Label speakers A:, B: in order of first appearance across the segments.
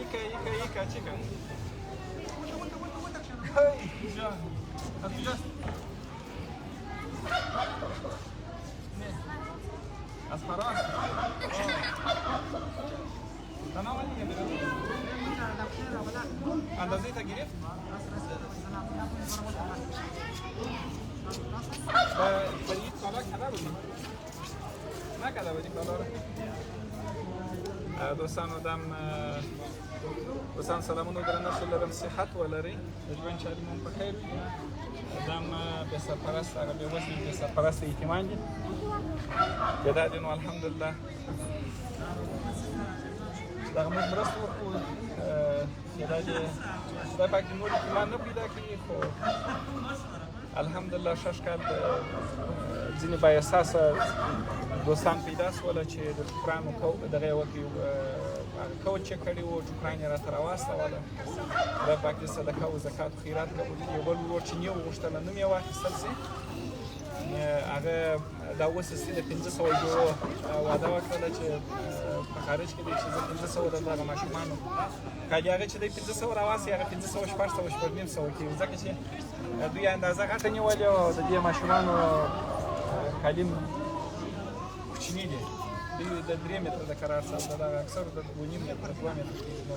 A: Ica, chica. Hai, já. Tu já. As farofa? Tá na linha, beleza? Andazei tá girif? فريد طلاق حدا بدي ما كذا بدي طلاق دوستان سلامونه درنه لرم صحت ولري ژوند چاري مون په خیر دم به سرپرست هغه به وسیله به سرپرست ایتمان دي دا دي نو الحمدلله دا موږ مرسته وکړو دا دي دا پکې نور ایتمان نه پیدا کړي خو الحمدلله شش کال ځینې با اساسه دوستان پیدا سول چې د شکرانو دغه وکړي کوچ چې کړي وو شکران یې راته راواستوله دا پکې صدقه او زکات او خیرات قبول یو بل ورور چې نه وغوښتل نوم یې واخیستل سي هغه دا اوس د 1500 یورو وعده وکړله چې په خارج کې دی چې زه 1500 د دغه ماشومانو کاږي هغه چې دی 1500 راواسي هغه 1500 شپږ سوه نیم سوه کېږي ځکه چې دوی اندازه غټه نیولې او د دې ماشومانو کالیم کوچني دي دوی د 3 متره د قرار سره د اکثر د 2.5 متره 2 متره کېږي نو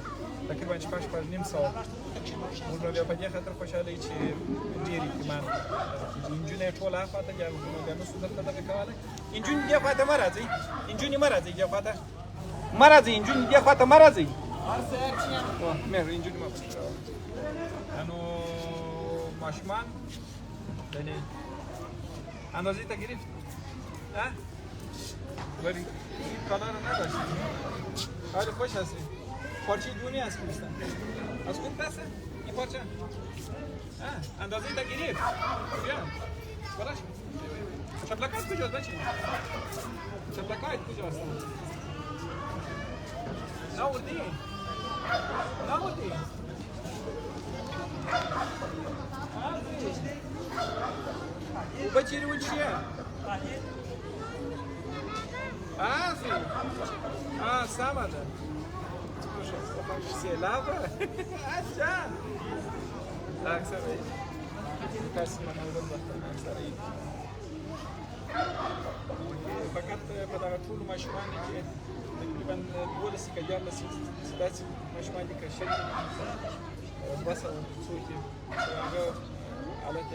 A: تقریبا شپږ نیم سوه موږ بیا په دې خاطر خوشحاله یو چې ډېر احتمال نجونې ټوله هاخوا دي موږ نسو دلته دغه کولی نجونې دې خوا ته مه راځئ نجونې مه راځئ دې خوا ته مه راځئ نجونې دې خوا ته مه راځئ مېر نجونې مه پکې راوړئ نو ماشومان بله اندازه تا گرفت؟ ها؟ ولی کانال نداشتی حالی خوش هستی پارچه دونی از کونستن از کون پسه؟ این پارچه؟ اندازه تا گرفت؟ بیا بلاش شبلکایت کجاست بچه؟ شبلکایت کجاست؟ ناوردی؟ ناوردی؟ وبچيري وجهي في سامد سيلافا عشان لا اكثر قسم مولود اكثر فقط په دغه ټولو ماشومانو کې تقریبا 12 که 14 داسې ماشومان دي که شل بس څو دي هغه حالت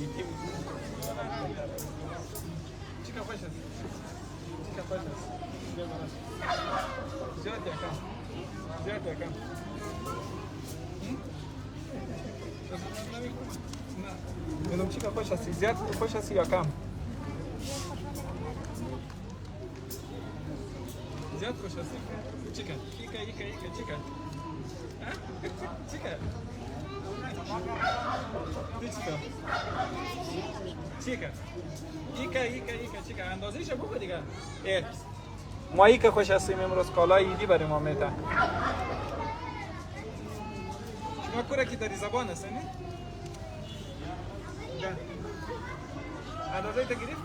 A: یتیم چیکا خوښه چیکا خوښه زیات یا کم زیات یا کم نه چیکا خوښه زیات خوښه یا کم زیاد خوش هستی؟ چیکا؟ چیکا؟ چیکا؟ چیکا؟ اندازه شو بگو دیگه مایی که خوش هستیم امروز کالای ایدی برای ما میتن شما کورا که داری زبان هستی نی؟ اندازه تا گرفت؟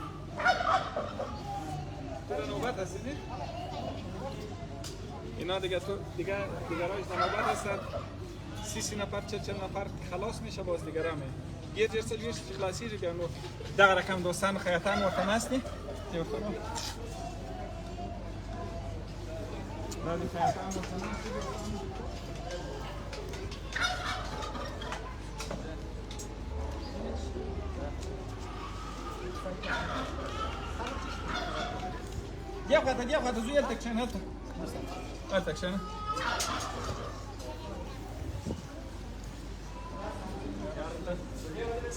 A: تو در نوبت هستی نی؟ اینا دیگه راش نوبت هستن 30 نفر 40 نفر خلاص میشه باز دیگه رامه یه جرس لیش خلاصی رو بیانو دغه رقم دوستان خیاطان ورته نستی یو خورو دغه خیاطان ورته نستی دیا خواته زوی التکشن هلته التکشن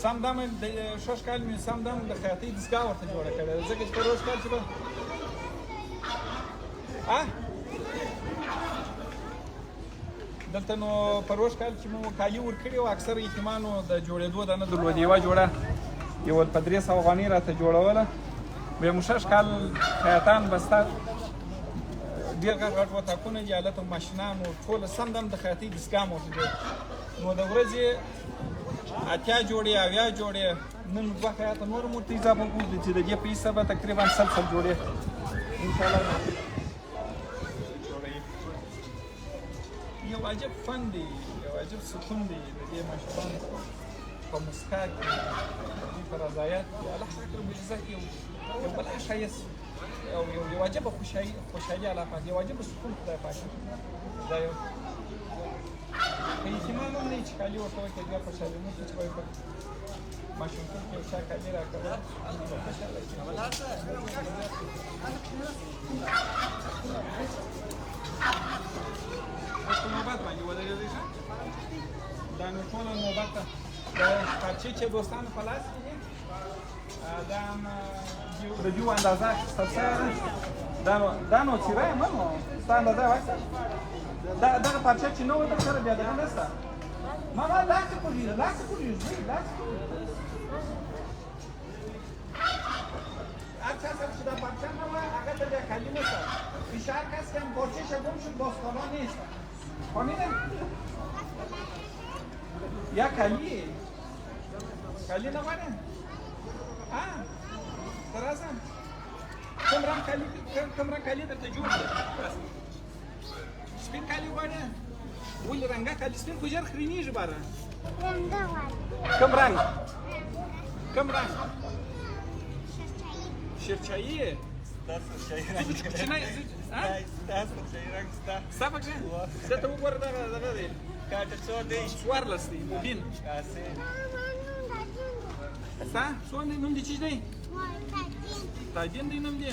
A: سم دم د شش کال مې سم دم د خیاطۍ دستګاه ورته جوړه کړې ځکه چې په روز کال چې به دلته نو په روز کال چې مو کالي ورکړي او اکثر یتیمانو د جوړېدو د نه درلودې یوه جوړه یو په 300 افغانۍ راته جوړوله بیا مو شش کال خیاطان بسته ډېر غټ وطاقونه دي هلته ماشینان و ټوله سم دم د خیاطۍ دستګاه مو ورته جوړ نو د ورځې اتیا جوړې اویا جوړې نن دوه خیاطه نور مو ورته اضافه کړو چې د دې په حساب تقریبا سل جوړې انشاءالله یو عجب خوند دی یو عجب سکون دی د دې ماشومانو په مسکا کې د دوی په رضایت کې الله پاک رب العزت یو بل ښایست یو عجبه خوشحالي الله پاک یو عجبه سکون خدای پاک دا یو که احتمال هم نه وي چې کالي ورته وکړي بیا خوشحالېدونکي چې وایي په ماشومتوب کې یو چا کالي راکړل خوشحاله شي اوس په نوبت باندې ودرېدی ښه دا نو ټوله نوبت ده د پارچې چې دوستانو په لاس کې دي دا هم د جو اندازه اخیستل شوې ده دا نو څیره یم نو ستا اندازه یې واخیسته دغه پارچه چې نه وه درسره بیا دغه نشته ماما لاس یې خوږېږي لاس یې خوږېږي لاس یې خوږېږي هر چا سره چې دا پارچه نه وه هغه ته بیا کالي نشته فشار کس که هم پارچه‌ش گم شد داستانا نیست فهمیدن یا کالی نمانه ترازم کم رنگ کالی در تجور ده سپین کالی غواړه ولې رنګه کالی سپین خو ژر خرینېږي باره کم رنګ شرچایي ستا شرچایي رنګ ستا پکې ده ته وګوره دغه دی کاټه څو دی 14 دی مبین ستا څومره دی نوم دې چی دی تاجین دی نوم دی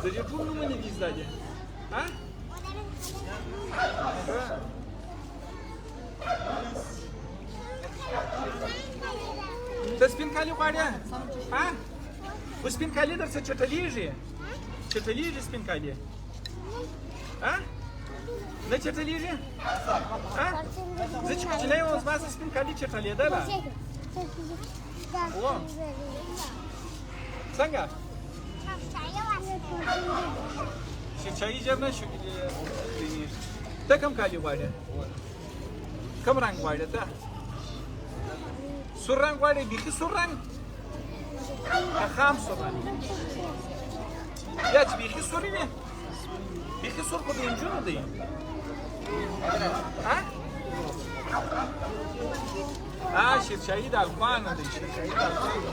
A: د دې ټول نومونه دي زده دي ته سپین کالي غواړې خو سپین کالي درڅه چټلیږي سپین کالي نه چټلیږي زه چې کوچنی وم زما سپین کالي چټلېدله څنګه شرچایي ژر نه خرینېږي ته کوم کالي غواړې کوم رنګ غواړې ته سور رنګ غواړې بیخي سور رنګ که خام سور رنګ یا چې بیخي سور وي بیخي سور خو د نجونو دی شرچایي د افغانو دی شرچایي د افغانو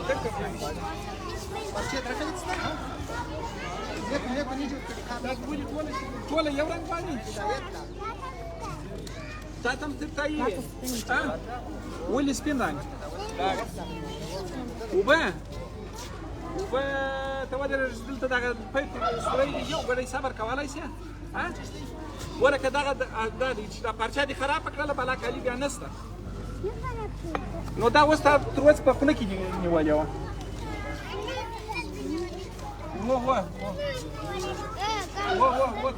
A: ټوله یو رنګ غواړي تا ته هم ترتایي ولې سپین رنګ اوبه ته ودرېږه دلته دغه پیپ سوری دی یو ګړی صبر کولی شې وره که دغه دا دی چې دا پارچه دې خرابه کړله بلا کالي بیا نشته نو دا اوس تا تر اوسه په خوله کې نیولې وه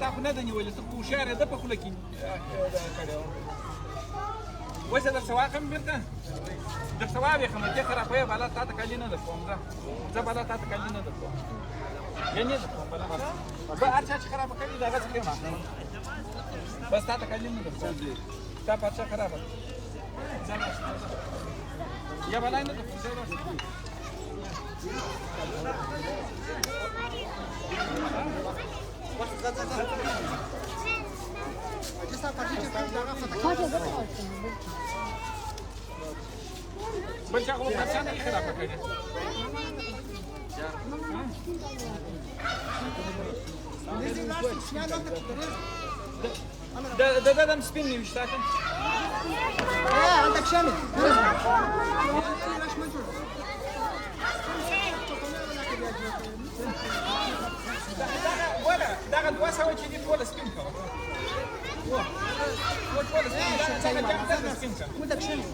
A: تا خو نه ده نیولې ته خو هوښیار یې ده په خوله کې کړې وه اوس یې درته واخلم بېرته درته وویښم دې خرابوې بلا تا ته کالي نه درکوم زه بلا تا ته کالي نه درکوم یا نه درکوم بلا زه هر چا چې خرابه کړي د هغه څخه یم اخلم بس تا ته کالي نه درکوم ستا پارچه خرابه ده یا بلا یې نه درکوم ځه راشه بل چا خو پارچه نه خرابه کړې ده دم سپین نوشته کن عندك شامل دغه 200 چې دي ټوله سپین کوه ټوله سپین عندك شامل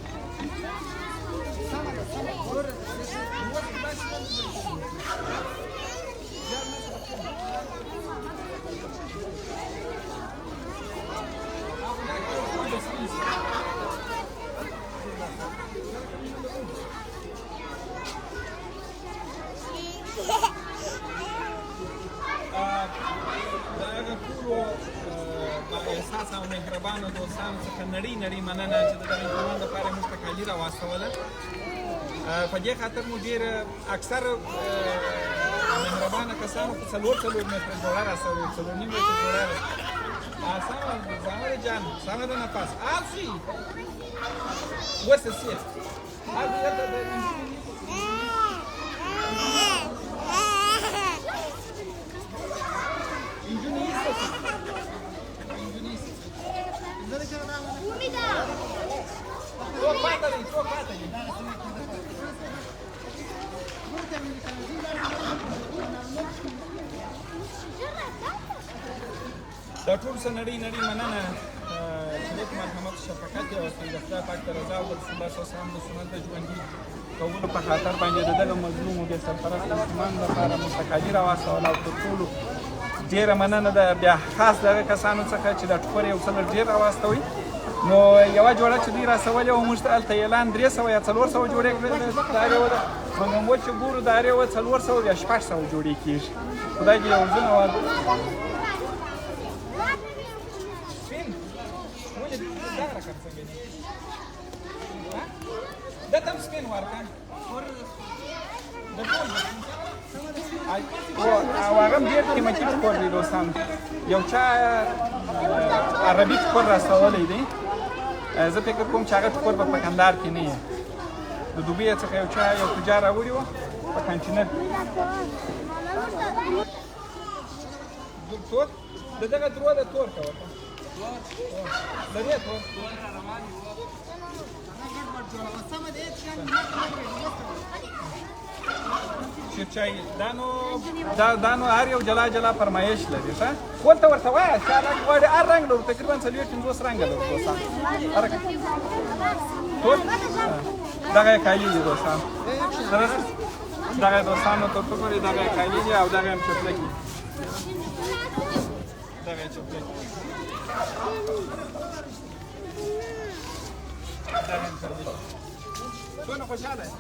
A: احساس او مهربانو دوستانو څخه نړۍ مننه چې د دغه ژوند لپاره موږ ته کالي راواستوله په دې خاطر مو ډېر اکثر مهربانه کسانو په 4 متره جوړه راستوي 4.5 متره جوړه سمه زمری جان سمه ده نفس آسی وسه سیه هذه يده دا ټول څه نړۍ مننه چې لیک مرحمت شفقت یې وکړي د خدای پاک ته رضا او د رسول الله صلی الله علیه وسلم د سنت د ژوندي کولو په خاطر باندې د دغه مظلوم او بې سرپرست مسلمان لپاره متقاضي راواستوله او تر ټولو ډېره مننه ده بیا خاص دغه کسانو څخه چې دا ټوکر یو څه لږ ډېر راواستوئ نو یوه جوړه چې دوی راسولې وه موږ ته هلته اعلان 300 یا 400 جوړې کړې د هغې وه منګمبو چې ګورو د هغې وه 400 یا 600 جوړې کېږي خدای دې یو ځونه ده تم سپین ورکړه او هغه هم ډېر قیمتي ټوکر دی دوستانو یو چا عربي ټوکر راستولی دی زه فکر کوم چې هغه ټوکر به په کندهار کې نه وي د دوبۍ څخه یو چا یو تجار راوړي وه په کنټینر تور د دغه درو د تور کوه د دې تور شیرچای دا نو هر یو جلا جلا فرمایش لري ښه خو ته ورته وایه چې هر رنګ غواړي هر رنګ لرو تقریبا 4-5 رنګه لرو دوستان ټول دغه یې کالي دي دوستان دغه دوستانو ته وګورئ دغه یې کالي دي او دغه یې هم چپلکي دغه یې چپلکي څونه خوشحاله یې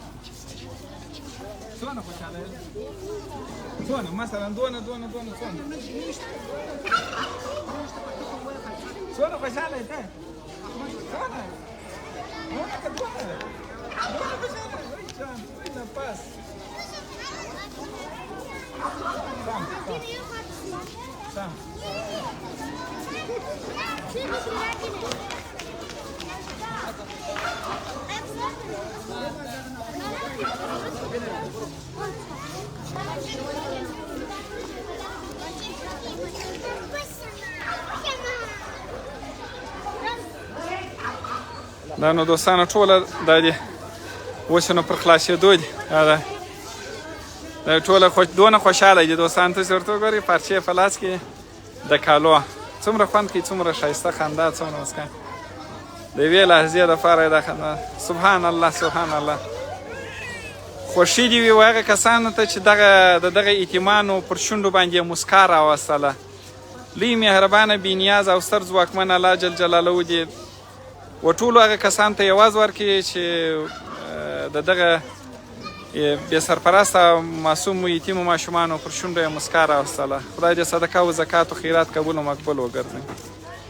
A: څونه خوشحاله یې څونه مثلا دونه څونه خوشحاله یې ته څونه که دونه خوشحاله وای جان وای نفس سم دا نو دوستانو ټوله دا دي اوس نو پر خلاصېدو دي دا ټوله دونه خوشحاله دي دوستان تاسې ورته وګورئ پارچې په لاس کې د کالو څومره خوند کوي څومره ښایسته خندا څومره مسکا د یوې لحظې دپاره یې دا خندا سبحان الله سبحان الله خوښي دې وي هغه کسانو ته چې د دغه یتیمانو پر شونډو باندې یې مسکا راوستله لوی مهربانه بېنیاز او ستر ځواکمن الله جل جلاله دې و ټولو هغه کسانو ته یوازې ورکړي چې د دغه بې سرپرسته معصومو یتیمو ماشومانو پر شونډو یې مسکا راوستله خدای دې صدقه و زکات و خیرات قبول و مقبول وګرځوي